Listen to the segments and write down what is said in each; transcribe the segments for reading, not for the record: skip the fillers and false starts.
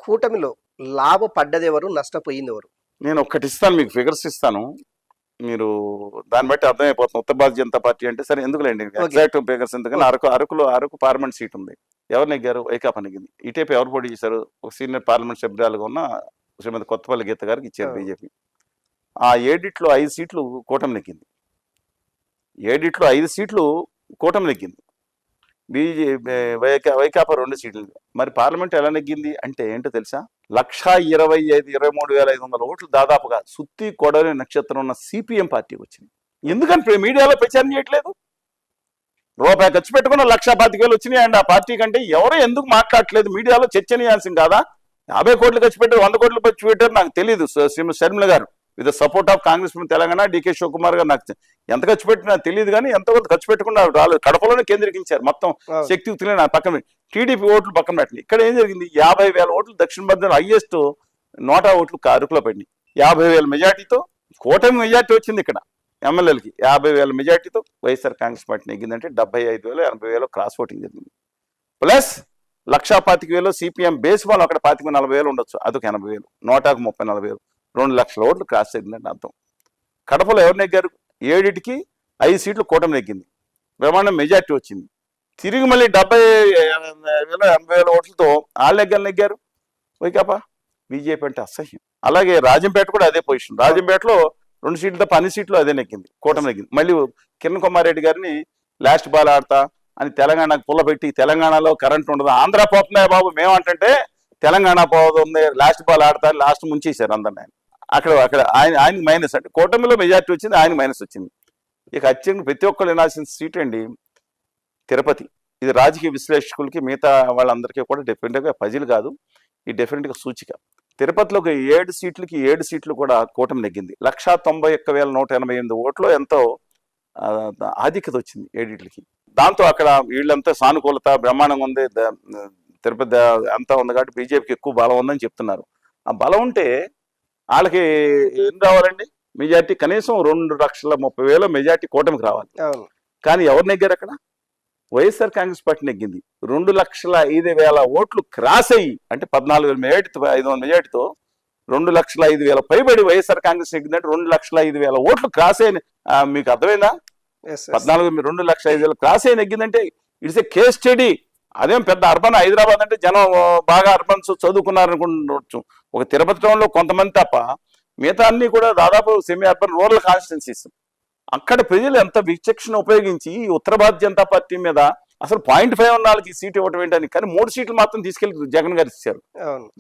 కూటమిలో లాభపడ్డదెవరు? నష్టపోయిందెవరు? నేను ఒక్కటి ఇస్తాను, మీకు ఫిగర్స్ ఇస్తాను. మీరు దాన్ని బట్టి అర్థమైపోతుంది. ఉత్తర భారతీయ జనతా పార్టీ అంటే సరే ఎందుకులేండి, ఎగ్జాక్ట్ ఫిగర్స్ ఎందుకని అరకు పార్లమెంట్ సీట్ ఉంది. ఎవరు నెగ్గారు? వైకాపా నెగ్గింది. ఇటేపు ఎవరు పోటీ చేశారు? ఒక సీనియర్ పార్లమెంట్ సభ్యురాలుగా ఉన్న శ్రీమతి కొత్తపల్లి గీత గారికి ఇచ్చారు బీజేపీ. ఆ 7 5 సీట్లు కూటమి నెగ్గింది. 7 5 సీట్లు కూటమి నెగ్గింది. వైకాపా 2 సీట్లు. మరి పార్లమెంట్ ఎలా నెగ్గింది అంటే ఏంటో తెలుసా? 1,25,23,500 ఓట్లు దాదాపుగా సుత్తి కొడవలి నక్షత్రం ఉన్న సిపిఎం పార్టీకి వచ్చింది. ఎందుకని మీడియాలో ప్రచారం చేయట్లేదు? రూపాయి ఖర్చు పెట్టుకున్న 1,25,000 వచ్చినాయి అండ్ ఆ పార్టీ కంటే ఎవరో ఎందుకు మాట్లాడట్లేదు? మీడియాలో చర్చనీయాంశం కాదా? 50 కోట్లు ఖర్చు పెట్టారు, 100 కోట్లు ఖర్చు పెట్టారు, నాకు తెలియదు. Srimathi Sharmila garu with support of Congress Telangana DK Shivakumar garu నాకు ఎంత ఖర్చు పెట్టినా తెలియదు, కానీ ఎంతో కొంత ఖర్చు పెట్టకుండా రాలేదు. కడపలోనే కేంద్రీకరించారు మొత్తం శక్తియుక్తులే. నా పక్కన టీడీపీ ఓట్లు పక్కన పెట్టండి. ఇక్కడ ఏం జరిగింది? 50,000 ఓట్లు దక్షిణ మధ్యలో హైయెస్ట్ నోటా ఓట్లు అరకులో పడినాయి. 50,000 మెజార్టీతో కూటమి మెజార్టీ వచ్చింది. ఇక్కడ ఎమ్మెల్యేలకి 50,000 మెజార్టీతో వైఎస్ఆర్ కాంగ్రెస్ పార్టీ నెగ్గిందంటే 75,000 80,000 క్రాస్ ఓటింగ్ జరిగింది. ప్లస్ 1,25,000 సిపిఎం బేస్ వాళ్ళు అక్కడ 40,000 ఉండొచ్చు, అదొక 80,000, నోటాకు 30,000 2 లక్షల ఓట్లు క్రాస్ అయిందంటే అర్థం. కడపలో ఎవరు నెగ్గారు? 7కి 5 సీట్లు కూటమి నెగ్గింది, బ్రహ్మాండం మెజార్టీ వచ్చింది. తిరిగి మళ్ళీ 70,000 80,000 ఓట్లతో వాళ్ళు నెగ్గారు వైకాపా. బీజేపీ అంటే అసహ్యం. అలాగే రాజంపేట కూడా అదే పొజిషన్. రాజంపేటలో 2 సీట్లు తప్ప అన్ని సీట్లు అదే నెగ్గింది, కూటమి నెగ్గింది. మళ్ళీ కిరణ్ కుమార్ రెడ్డి గారిని లాస్ట్ బాల్ ఆడతా అని తెలంగాణకు పుల్లబెట్టి తెలంగాణలో కరెంట్ ఉండదు, ఆంధ్ర పోతున్నాయి బాబు మేమంటే తెలంగాణ పోతుంది, లాస్ట్ బాల్ ఆడతా అని లాస్ట్ ముంచేశారు అందరిని. అక్కడ ఆయన మైనస్, అంటే కూటమిలో మెజార్టీ వచ్చింది, ఆయన మైనస్ వచ్చింది. ఇక అత్యంత ప్రతి ఒక్కరు వినాల్సిన సీట్ అండి తిరుపతి. ఇది రాజకీయ విశ్లేషకులకి మిగతా వాళ్ళందరికీ కూడా డెఫినెట్గా పజిల్ కాదు, ఈ డెఫినెట్గా సూచిక. తిరుపతిలో 7 సీట్లకి 7 సీట్లు కూడా కూటమి నెగ్గింది. 191,188 ఓట్లు ఎంతో ఆధిక్యత వచ్చింది 7కి. దాంతో అక్కడ వీళ్ళంతా సానుకూలత బ్రహ్మాండంగా ఉంది, తిరుపతి అంతా ఉంది కాబట్టి బీజేపీకి ఎక్కువ బలం ఉందని చెప్తున్నారు. ఆ బలం ఉంటే వాళ్ళకి ఏం రావాలండి? మెజార్టీ కనీసం 2,30,000 మెజార్టీ కూటమికి రావాలి. కానీ ఎవరు నెగ్గారు అక్కడ? వైఎస్ఆర్ కాంగ్రెస్ పార్టీ నెగ్గింది. 2,05,000 ఓట్లు క్రాస్ అయ్యి, అంటే 14,000 మెజార్టీతో 500 మెజార్టీతో 2,05,000 పైబడి వైఎస్ఆర్ కాంగ్రెస్ నెగ్గిందంటే 2,05,000 ఓట్లు క్రాస్ అయ్యి. మీకు అర్థమైందా? 2,05,000 క్రాస్ అయ్యి నెగ్గిందంటే ఇట్స్ ఏ కేస్ స్టడీ. అదేం పెద్ద అర్బన్ హైదరాబాద్ అంటే జనం బాగా అర్బన్స్ చదువుకున్నారనుకుంటూ ఒక తిరుపతి టౌన్లో కొంతమంది తప్ప మిగతా అన్ని కూడా దాదాపు సెమీ అర్బన్ రూరల్ కాన్స్టిట్యున్సీస్. అక్కడ ప్రజలు ఎంత విచక్షణ ఉపయోగించి ఉత్తర భారతీయ జనతా పార్టీ మీద అసలు 0.5 ఉన్న వాళ్ళకి సీట్ ఇవ్వటం ఏంటని, కానీ 3 సీట్లు మాత్రం తీసుకెళ్లి జగన్ గారు ఇచ్చారు.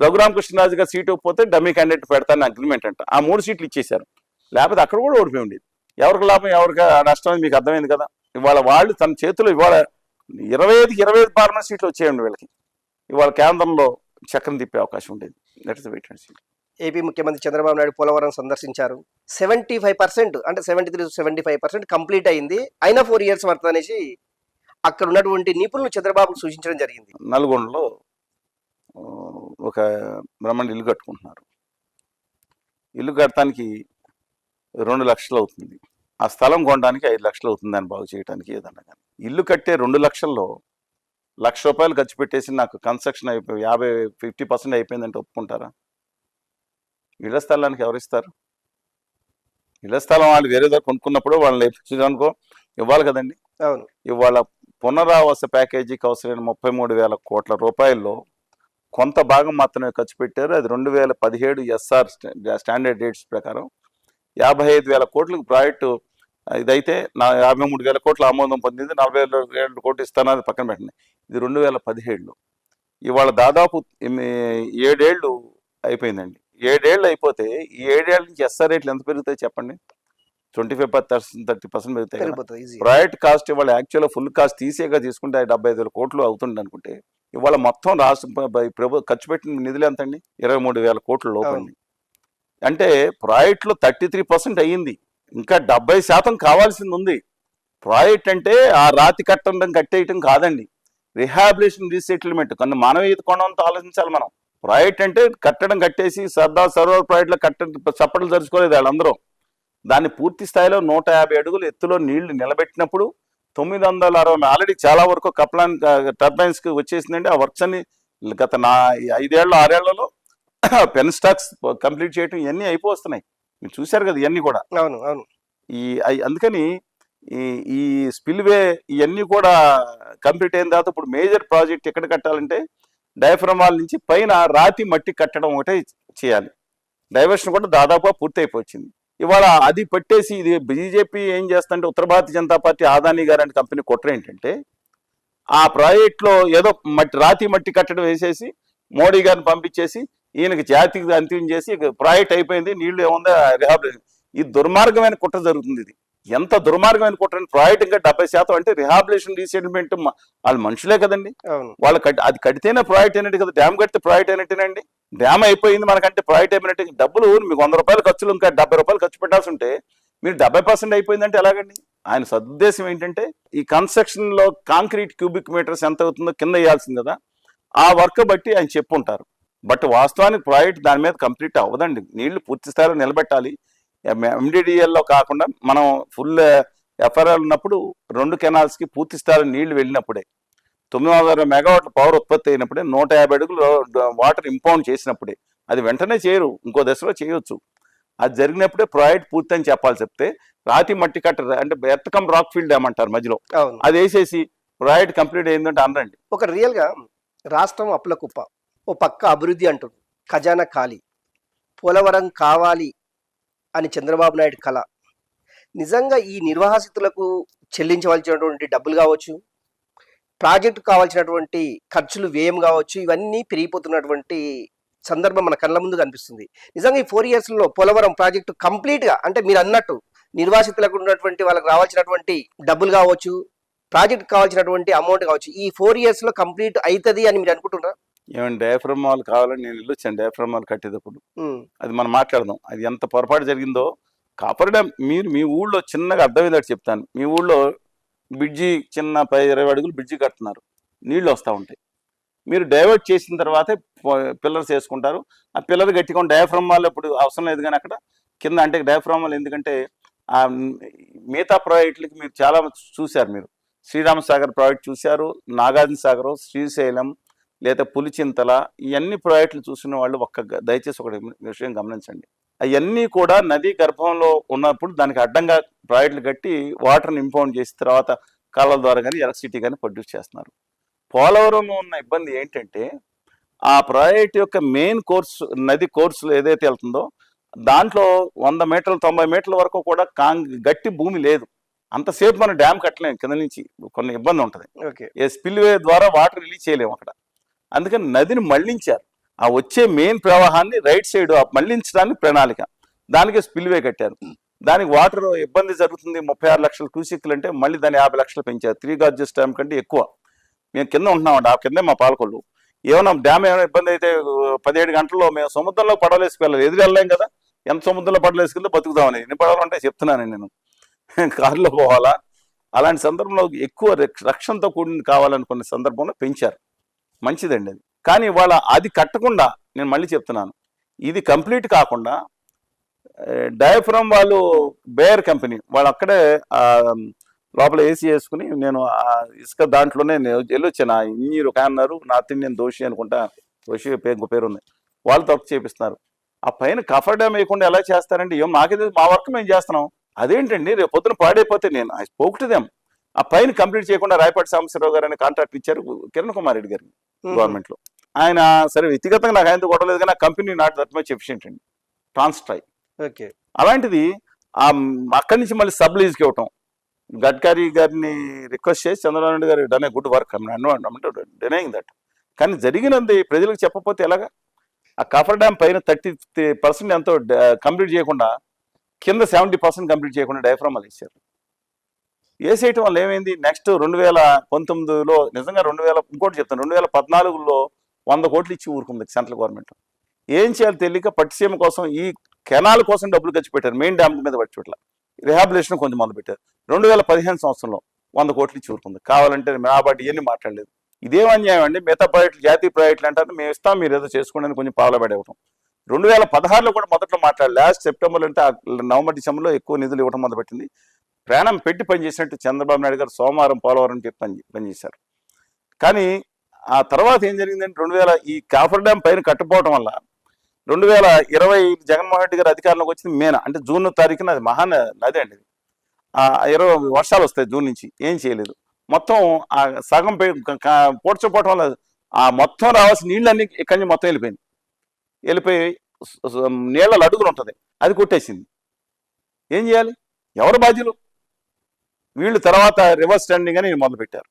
రఘురామకృష్ణరాజు గారు సీట్ ఇవ్వకపోతే డమ్మీ క్యాండిడేట్ పెడతాను అగ్రిమెంట్ అంట, ఆ 3 సీట్లు ఇచ్చేశారు. లేకపోతే అక్కడ కూడా ఓడిపోయి ఉండేది. ఎవరికి లాభం ఎవరికి నష్టం మీకు అర్థమైంది కదా. ఇవాళ వాళ్ళు తన చేతిలో ఇవాళ 25 పార్లమెంట్ సీట్లు వచ్చేయండి వీళ్ళకి. ఇవాళ కేంద్రంలో చక్రం తిప్పే అవకాశం ఉండేది. ఏపీ ముఖ్యమంత్రి చంద్రబాబు నాయుడు పోలవరం సందర్శించారు. 75% అంటే 73-75% కంప్లీట్ అయింది, అయినా 4 years పడుతుంది అనేసి అక్కడ ఉన్నటువంటి నిపుణులు చంద్రబాబుకు సూచించడం జరిగింది. నల్గొండలో ఒక బ్రహ్మాండ ఇల్లు కట్టుకుంటున్నారు. ఇల్లు కట్టడానికి 2 లక్షలు అవుతుంది. ఆ స్థలం కొనడానికి 5 లక్షలు అవుతుంది అని బాగు చేయడానికి ఏదన్నా. కానీ ఇల్లు కట్టే 2 లక్షల్లో ₹1,00,000 ఖర్చు పెట్టేసి నాకు కన్స్ట్రక్షన్ అయిపోయి 50% అయిపోయిందంటే ఒప్పుకుంటారా? ఇళ్ల స్థలానికి ఎవరిస్తారు? ఇళ్ల స్థలం వాళ్ళు వేరే దగ్గర కొనుక్కున్నప్పుడు వాళ్ళని అనుకో ఇవ్వాలి కదండి. ఇవాళ పునరావాస ప్యాకేజీకి అవసరమైన 33,000 కోట్ల రూపాయల్లో కొంత భాగం మాత్రమే ఖర్చు పెట్టారు. అది 2017 SR స్టాండర్డ్ రేట్స్ ప్రకారం 55,000 కోట్లకు ప్రాజెక్టు ఇదైతే 53,000 కోట్ల ఆమోదం పొందింది. 40,000 కోట్లు ఇస్తానని పక్కన పెట్టండి. ఇది 2017లో. ఇవాళ దాదాపు 7 ఏళ్ళు అయిపోయిందండి. 7 ఏళ్ళు అయిపోతే ఈ 7 ఏళ్ళ నుంచి SR రేట్లు ఎంత పెరుగుతాయి చెప్పండి? 25% పెరుగుతాయి. ప్రాజెక్ట్ కాస్ట్ ఇవాళ యాక్చువల్గా ఫుల్ కాస్ట్ తీసేగా తీసుకుంటే 75,000 కోట్లు అవుతుంది అనుకుంటే ఇవాళ మొత్తం రాష్ట్ర ఖర్చు పెట్టిన నిధులు ఎంత అండి? 23,000 కోట్ల లోపండి. అంటే ప్రాజెక్టులో 33% అయ్యింది, ఇంకా 70% కావాల్సింది ఉంది. ప్రాజెక్ట్ అంటే ఆ రాతి కట్టేయటం కాదండి, రిహాబిలిటేషన్ రీసెటిల్మెంట్. కొన్ని మానవీయత కోణంతో ఆలోచించాలి మనం. ప్రాజెక్ట్ అంటే కట్టేసి సర్దార్ సరోవర్ ప్రాజెక్టులో చప్పట్లు జరుచుకోలేదు వాళ్ళందరూ. దాన్ని పూర్తి స్థాయిలో 150 అడుగులు ఎత్తులో నీళ్లు నిలబెట్టినప్పుడు 960 ఆల్రెడీ చాలా వరకు కప్లాన్ టర్బైన్స్కి వచ్చేసిందండి. ఆ వర్క్స్ అన్ని గత 5 ఏళ్ళు 6 ఏళ్లలో పెన్ స్టాక్స్ కంప్లీట్ చేయటం ఇవన్నీ అయిపోతున్నాయి. మీరు చూశారు కదా ఇవన్నీ కూడా. అవును అవును అందుకని ఈ స్పిల్వే ఇవన్నీ కూడా కంప్లీట్ అయిన తర్వాత ఇప్పుడు మేజర్ ప్రాజెక్ట్ ఎక్కడ కట్టాలంటే డయాఫ్రమ్ వాల్ నుంచి పైన రాతి మట్టి కట్టడం ఒకటే చేయాలి. డైవర్షన్ కూడా దాదాపుగా పూర్తి అయిపోయింది. ఇవాళ అది పెట్టేసి ఇది బీజేపీ ఏం చేస్తుంటే ఉత్తర భారతీయ జనతా పార్టీ అదానీ గారు అంటే కంపెనీ కుట్ర ఏంటంటే ఆ ప్రాజెక్ట్లో ఏదో రాతి మట్టి కట్టడం వేసేసి మోడీ గారిని పంపించేసి ఈయనకి జాతికి అంతిమం చేసి ప్రాజెక్ట్ అయిపోయింది, నీళ్లు ఏముందో రిహాబిలిటేషన్. ఈ దుర్మార్గమైన కుట్ర జరుగుతుంది. ఇది ఎంత దుర్మార్గమైన కుట్ర. ప్రాజెక్ట్ ఇంకా 70% అంటే రిహాబిలిటేషన్ రీసెటిల్మెంట్ వాళ్ళు మనుషులే కదండి. వాళ్ళు అది కడితేనే ప్రాజెక్ట్ అయినట్టు కదా. డ్యామ్ కడితే ప్రాజెక్ట్ అయినట్టేనండి. డ్యామ్ అయిపోయింది మనకంటే ప్రాజెక్ట్ అయిపోయినట్టు. డబ్బులు మీకు 100 రూపాయలు ఖర్చులు ఇంకా 70 రూపాయలు ఖర్చు పెట్టాల్సి ఉంటే మీరు 70% అయిపోయిందంటే ఎలాగండి? ఆయన సదుద్దేశం ఏంటంటే ఈ కన్స్ట్రక్షన్ లో కాంక్రీట్ క్యూబిక్ మీటర్స్ ఎంత అవుతుందో కింద వేయాల్సింది కదా, ఆ వర్క్ బట్టి ఆయన చెప్పుంటారు. బట్ వాస్తవానికి ప్రాజెక్ట్ దాని మీద కంప్లీట్ అవ్వదండి. నీళ్లు పూర్తి స్థాయిలో నిలబెట్టాలి. ఎండిడిఎల్లో కాకుండా మనం ఫుల్ ఎఫ్ఆర్ఎల్ ఉన్నప్పుడు 2 కెనాల్స్కి పూర్తి స్థాయిలో నీళ్లు వెళ్ళినప్పుడే 900 మెగావాట్ల పవర్ ఉత్పత్తి అయినప్పుడే 150 అడుగులు వాటర్ ఇంపౌండ్ చేసినప్పుడే, అది వెంటనే చేయరు, ఇంకో దశలో చేయొచ్చు. అది జరిగినప్పుడే ప్రాజెక్ట్ పూర్తి అని చెప్పాలి. చెప్తే రాతి మట్టి కట్ట అంటే ఎర్తకం రాక్ ఫీల్డ్ డ్యామ్ అంటారు మధ్యలో, అది వేసేసి ప్రాజెక్ట్ కంప్లీట్ అయిందంటే అనరండి. ఒక రియల్ గా రాష్ట్రం అప్పుల కుప్ప, ఓ పక్క అభివృద్ధి అంటుంది, ఖజానా ఖాళీ, పోలవరం కావాలి అని చంద్రబాబు నాయుడు కళ. నిజంగా ఈ నిర్వాసితులకు చెల్లించవలసినటువంటి డబ్బులు కావచ్చు, ప్రాజెక్టు కావాల్సినటువంటి ఖర్చులు వ్యయం కావచ్చు, ఇవన్నీ పెరిగిపోతున్నటువంటి సందర్భం మన కళ్ళ ముందు కనిపిస్తుంది. నిజంగా ఈ 4 yearsలో పోలవరం ప్రాజెక్టు కంప్లీట్గా అంటే మీరు అన్నట్టు నిర్వాసితులకు ఉన్నటువంటి వాళ్ళకి రావాల్సినటువంటి డబ్బులు కావచ్చు, ప్రాజెక్ట్ కావాల్సినటువంటి అమౌంట్ కావచ్చు, ఈ 4 yearsలో కంప్లీట్ అవుతుంది అని మీరు అనుకుంటున్నారా? ఏమైనా డయాఫ్రమ్ వాల్ కావాలని నేను వెళ్ళొచ్చాను. డయాఫ్రమ్ వాల్ కట్టేటప్పుడు అది మనం మాట్లాడదాం. అది ఎంత పొరపాటు జరిగిందో. కాపర్ డ్యామ్ మీరు మీ ఊళ్ళో చిన్నగా అర్థమయ్యేటట్టు చెప్తాను. మీ ఊళ్ళో బ్రిడ్జి చిన్న 20 అడుగులు బ్రిడ్జి కడుతున్నారు, నీళ్ళు వస్తూ ఉంటాయి. మీరు డైవర్ట్ చేసిన తర్వాతే పిల్లర్స్ వేసుకుంటారు. ఆ పిల్లర్ గట్టిగా డయాఫ్రమ్ వాల్ ఇప్పుడు అవసరం లేదు. కానీ అక్కడ కింద అంటే డయాఫ్రమ్ వాల్ ఎందుకంటే మిగతా ప్రాజెక్టులకి మీరు చాలా చూశారు. మీరు శ్రీరామ సాగర్ ప్రాజెక్ట్ చూశారు, నాగార్జున సాగర్, శ్రీశైలం లేదా పులిచింతల, ఇవన్నీ ప్రాజెక్టులు చూసిన వాళ్ళు దయచేసి ఒక విషయం గమనించండి. అవన్నీ కూడా నదీ గర్భంలో ఉన్నప్పుడు దానికి అడ్డంగా ప్రాజెక్టులు కట్టి వాటర్ని ఇంపౌండ్ చేసిన తర్వాత కాలువల ద్వారా కానీ ఎలక్ట్రిసిటీ కానీ ప్రొడ్యూస్ చేస్తున్నారు. పోలవరంలో ఉన్న ఇబ్బంది ఏంటంటే ఆ ప్రాజెక్ట్ యొక్క మెయిన్ కోర్స్ నది కోర్సులో ఏదైతే వెళ్తుందో దాంట్లో 100 మీటర్లు 90 మీటర్ల వరకు కూడా గట్టి భూమి లేదు. అంతసేపు మనం డ్యామ్ కట్టలేము, కింద నుంచి కొన్ని ఇబ్బంది ఉంటుంది. ఏ స్పిల్వే ద్వారా వాటర్ రిలీజ్ చేయలేము అక్కడ. అందుకని నదిని మళ్లించారు. ఆ వచ్చే మెయిన్ ప్రవాహాన్ని రైట్ సైడ్ మళ్లించడానికి ప్రణాళిక, దానికి స్పిల్వే కట్టారు. దానికి వాటర్ ఇబ్బంది జరుగుతుంది. 36 లక్షల క్యూసెక్లు అంటే మళ్ళీ దాన్ని 50 లక్షలు పెంచారు. 3 గార్జెస్ డ్యామ్ కంటే ఎక్కువ. మేము కింద ఉంటున్నామండి, ఆ కిందే మా పాలకొల్లు. ఏమన్నా డ్యామ్ ఏమైనా ఇబ్బంది అయితే 17 గంటల్లో మేము సముద్రంలో పడవలేసుకెళ్ళాలి. ఎదురు వెళ్ళలేం కదా, ఎంత సముద్రంలో పడవలేసుకెళ్తే బతుకుతామని. ఎన్ని పడవలంటే చెప్తున్నాను నేను, కారులో పోవాలా. అలాంటి సందర్భంలో ఎక్కువ రక్షణతో కూడింది కావాలనుకునే సందర్భంలో పెంచారు, మంచిదండి అది. కానీ వాళ్ళ అది కట్టకుండా, నేను మళ్ళీ చెప్తున్నాను, ఇది కంప్లీట్ కాకుండా డయాఫ్రమ్ వాళ్ళు బేర్ కంపెనీ వాళ్ళు అక్కడే లోపల ఏసీ వేసుకుని, నేను ఇసుక దాంట్లోనే వెళ్ళొచ్చాను. ఇంజనీర్ ఒక అన్నారు, నార్త్ ఇండియన్ దోషి అనుకుంటా, దోషి పేరు ఉంది, వాళ్ళు తప్పు చేపిస్తున్నారు. ఆ పైన కఫర్ డ్యామ్ వేయకుండా ఎలా చేస్తారండి? ఏం మాకేది, మా వర్క్ మేము చేస్తున్నాం. అదేంటండి రేపు పొద్దున పాడైపోతే నేను ఐ స్పోక్ టు దెమ్. ఆ పైన కంప్లీట్ చేయకుండా రాయపాటి సాంబశివరావు గారు అనే కాంట్రాక్ట్ ఇచ్చారు కిరణ్ కుమార్ రెడ్డి గారికి గవర్నమెంట్ లో. ఆయన సరే వ్యక్తిగతంగా నాకు ఆయనతో కొట్టలేదు, కానీ ఆ company not that much efficient అండి, ట్రాన్స్ట్రై. అలాంటిది అక్కడి నుంచి మళ్ళీ సబ్ లీజ్కి ఇవ్వటం. గడ్కరీ గారిని రిక్వెస్ట్ చేసి చంద్రబాబు నాయుడు గారు done a good work, denying that. కానీ జరిగినది ప్రజలకు చెప్పకపోతే ఎలాగా? ఆ కఫర్ డ్యామ్ పైన 30% ఎంతో కంప్లీట్ చేయకుండా, కింద 70% కంప్లీట్ చేయకుండా డయాఫ్రమ్ వాళ్ళు ఇచ్చారు. వేసేయటం వల్ల ఏమైంది? నెక్స్ట్ 2019లో నిజంగా ఇంకోటి చెప్తాను, 2014లో 100 కోట్లు ఇచ్చి ఊరుకుంది సెంట్రల్ గవర్నమెంట్. ఏం చేయాలి తెలియక పట్టిసీమ కోసం ఈ కెనాల్ కోసం డబ్బులు ఖర్చు పెట్టారు, మెయిన్ డ్యామ్ మీద పట్టిపెట్టాల. రిహాబిలేషన్ కొంచెం మొదలు పెట్టారు. 2015 సంవత్సరంలో 100 కోట్లు ఇచ్చి ఊరుకుంది. కావాలంటే నాబాటి ఇవన్నీ మాట్లాడలేదు. ఇదేం అన్యాయం అండి? మిగతా ప్రాజెక్టులు జాతీయ ప్రాజెక్టులు అంటారు, మేము ఇస్తాం మీరు ఏదో చేసుకోండి కొంచెం పావులబడి ఇవ్వటం. 2016లో కూడా మొదట్లో మాట్లాడాలి. లాస్ట్ సెప్టెంబర్లో అంటే నవంబర్ డిసెంబర్లో ఎక్కువ నిధులు ఇవ్వడం మొదలుపెట్టింది. ప్రాణం పెట్టి పనిచేసినట్టు చంద్రబాబు నాయుడు గారు సోమవారం పోలవరం చెప్పి పనిచేశారు. కానీ ఆ తర్వాత ఏం జరిగిందంటే 2000 ఈ కాఫర్ డ్యామ్ పైన కట్టుకోవడం వల్ల 2020 జగన్మోహన్ రెడ్డి గారు అధికారంలోకి వచ్చింది మేన, అంటే జూన్ తారీఖున, అది నది అండి. ఆ 20 వర్షాలు వస్తాయి జూన్ నుంచి, ఏం చేయలేదు. మొత్తం ఆ సగం పోడ్చిపోవటం వల్ల ఆ మొత్తం రావాల్సిన నీళ్ళన్నీ ఇక్కడి నుంచి మొత్తం వెళ్ళిపోయి నీళ్ళ అడుగులు ఉంటుంది, అది కొట్టేసింది. ఏం చేయాలి? ఎవరు బాధ్యులు? వీళ్ళు తర్వాత రివర్స్ స్టాండింగ్ అని మొదలుపెట్టారు.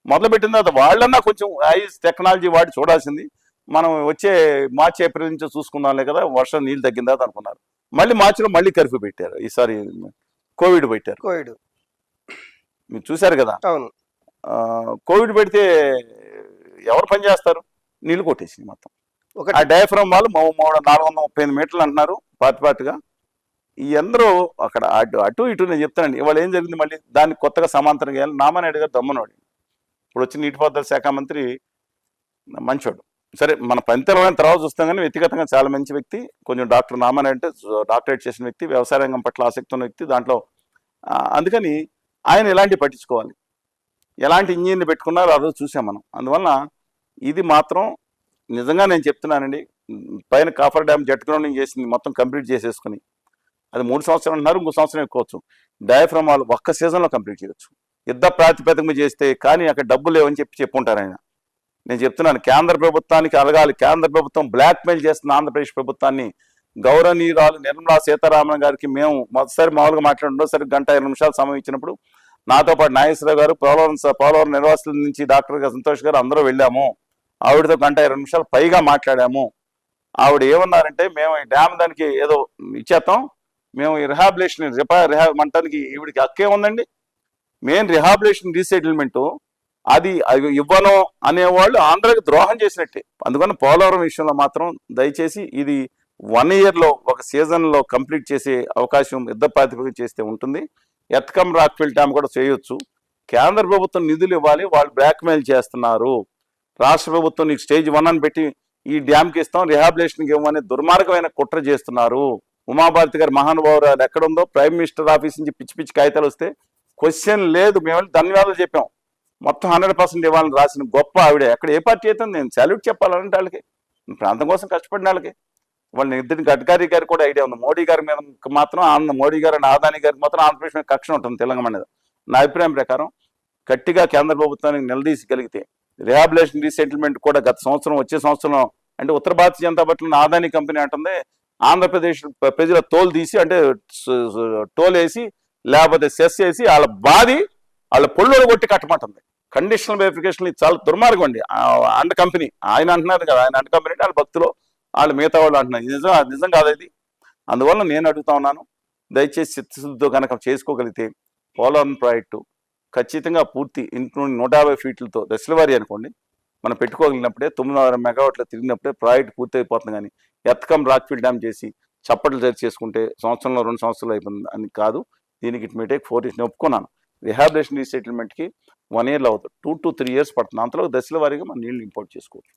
మొదలుపెట్టిన తర్వాత వాళ్ళన్నా కొంచెం ఐస్ టెక్నాలజీ వాడి చూడాల్సింది. మనం వచ్చే మార్చి ఏప్రిల్ నుంచి చూసుకుందాంలే కదా, వర్షం నీళ్ళు తగ్గిందా అనుకున్నారు. మళ్ళీ మార్చిలో మళ్ళీ కర్ఫ్యూ పెట్టారు, ఈసారి కోవిడ్ పెట్టారు. కోవిడ్ మీరు చూశారు కదా. అవును. కోవిడ్ పెడితే ఎవరు పని చేస్తారు? నీళ్లు కొట్టేసింది మొత్తం. ఒకటి ఆ డయాఫ్రమ్ వాళ్ళు 435 మీటర్లు అంటున్నారు పార్టీగా. ఈ అందరూ అక్కడ అటు ఇటు నేను చెప్తానండి. ఇవాళ ఏం జరిగింది, మళ్ళీ దానికి కొత్తగా సమాంతరంగా వెళ్ళి నామానాయుడు గారు దమ్మనోడు. ఇప్పుడు వచ్చి నీటిపారుదల శాఖ మంత్రి మంచోడు. సరే, మన పనితరమైన తర్వాత చూస్తాం, కానీ వ్యక్తిగతంగా చాలా మంచి వ్యక్తి. కొంచెం డాక్టర్ నామానాయుడు అంటే డాక్టరేట్ చేసిన వ్యక్తి, వ్యవసాయ రంగం పట్ల ఆసక్తి ఉన్న వ్యక్తి దాంట్లో. అందుకని ఆయన ఎలాంటి పట్టించుకోవాలి, ఎలాంటి ఇంజనీర్ని పెట్టుకున్నారో ఆ రోజు చూసాం మనం. అందువల్ల ఇది మాత్రం నిజంగా నేను చెప్తున్నానండి, పైన కాఫర్ డ్యామ్ జెట్ గ్రౌండింగ్ చేసింది మొత్తం కంప్లీట్ చేసేసుకుని, అది 3 సంవత్సరాలు అంటున్నారు, ఇంకో సంవత్సరం ఎక్కువచ్చు. డయాఫ్రమ్ వాళ్ళు ఒక్క సీజన్లో కంప్లీట్ చేయొచ్చు, యుద్ధ ప్రాతిపదిక చేస్తే. కానీ అక్కడ డబ్బులు లేవని చెప్పుంటారు ఆయన. నేను చెప్తున్నాను, కేంద్ర ప్రభుత్వానికి అలగాలి. కేంద్ర ప్రభుత్వం బ్లాక్మెయిల్ చేస్తున్న ఆంధ్రప్రదేశ్ ప్రభుత్వాన్ని. గౌరవనీయురాలు నిర్మలా సీతారామన్ గారికి మేము మొదటిసారి మామూలుగా మాట్లాడుతుండోసరి 1-20 నిమిషాలు సమయం ఇచ్చినప్పుడు నాతో పాటు నాగేశ్వరరావు గారు, పోలవరం నిర్వాసుల నుంచి డాక్టర్ గారు సంతోష్ గారు అందరూ వెళ్ళాము. ఆవిడతో 1-20 నిమిషాలు పైగా మాట్లాడాము. ఆవిడ ఏమన్నారంటే, మేము ఈ డ్యామ్ దానికి ఏదో ఇచ్చేస్తాం, మేము ఈ రిహాబిలేషన్ అంటానికి ఈవిడికి హక్కే ఉందండి. మెయిన్ రిహాబిలేషన్ రీసెటిల్మెంట్ అది ఇవ్వను అనేవాళ్ళు ఆంధ్రాకి ద్రోహం చేసినట్టే. అందుకని పోలవరం విషయంలో మాత్రం దయచేసి ఇది 1 yearలో ఒక సీజన్లో కంప్లీట్ చేసే అవకాశం యుద్ధ ప్రాతిపదిక చేస్తే ఉంటుంది. ఎత్కమ్ రాక్ఫిల్ డ్యామ్ కూడా చేయొచ్చు. కేంద్ర ప్రభుత్వం నిధులు ఇవ్వాలి, వాళ్ళు బ్లాక్మెయిల్ చేస్తున్నారు. రాష్ట్ర ప్రభుత్వం నీకు స్టేజ్ 1 అని పెట్టి ఈ డ్యామ్కి ఇస్తాం, రిహాబిలేషన్కి ఇవ్వమని దుర్మార్గమైన కుట్ర చేస్తున్నారు. ఉమాభారతి గారు మహానుభావురాలు ఎక్కడుందో, ప్రైమ్ మినిస్టర్ ఆఫీస్ నుంచి పిచ్చి పిచ్చి కాగితాలు వస్తే క్వశ్చన్ లేదు, మేము ధన్యవాదాలు చెప్పాం. మొత్తం 100% ఇవ్వాలని రాసిన గొప్ప ఆవిడే. అక్కడ ఏ పార్టీ అయితే నేను సాల్యూట్ చెప్పాలంటే వాళ్ళకి, ప్రాంతం కోసం కష్టపడిన వాళ్ళకి. వాళ్ళని ఇద్దరిని గడ్కరీ గారికి కూడా ఐడియా ఉంది. మోడీ గారి మీద మాత్రం మోడీ గారు అండ్ అదానీ గారికి మాత్రం ఆంధ్రప్రదేశ్ మీద కక్ష ఉంటుంది తెలంగాణ మీద. నా అభిప్రాయం ప్రకారం గట్టిగా కేంద్ర ప్రభుత్వానికి నిలదీసగలిగితే రిహాబిలేషన్ రీసెటిల్మెంట్ కూడా గత సంవత్సరం వచ్చే సంవత్సరం అంటే ఉత్తర భారతీయ జనతా పార్టీ అదానీ కంపెనీ అంటుంది ఆంధ్రప్రదేశ్ ప్రజల తోలు తీసి, అంటే టోల్ వేసి లేకపోతే సెస్ వేసి వాళ్ళ బాధి వాళ్ళ పొళ్ళు కొట్టి కట్టమంటుంది. కండిషనల్ వెరిఫికేషన్ చాలా దుర్మార్గం అండి. అండ్ కంపెనీ ఆయన అంటున్నారు కదా, ఆయన అండ్ కంపెనీ అంటే వాళ్ళ భక్తులు వాళ్ళు మిగతా వాళ్ళు అంటున్నారు. ఇది నిజం కాదు ఇది. అందువల్ల నేను అడుగుతా ఉన్నాను, దయచేసి చిత్తశుద్ధితో కనుక చేసుకోగలిగితే పోలవరం ప్రాజెక్టు ఖచ్చితంగా పూర్తి ఇంక్లూడింగ్ 150 ఫీట్లతో దశలవారీ అనుకోండి మనం పెట్టుకోగలిగినప్పుడే 900 మెగావాట్లు తిరిగినప్పుడే ప్రాజెక్ట్ పూర్తి అయిపోతుంది. కానీ ఎత్కమ్ రాక్ఫిల్ డ్యామ్ చేసి చప్పట్లు చేసుకుంటే సంవత్సరంలో 2 సంవత్సరాలు అయిపోతుంది అని కాదు. దీనికి ఇట్ మే టేక్ 4 years. నేను ఒప్పుకున్నాను, రిహాబిలేషన్ రీసెటిల్మెంట్కి 1 yearలో అవుతుంది, 2 to 3 years పడుతుంది. అంతలో దశల వారీగా మనం నీళ్ళు ఇంపోర్ట్ చేసుకోవచ్చు.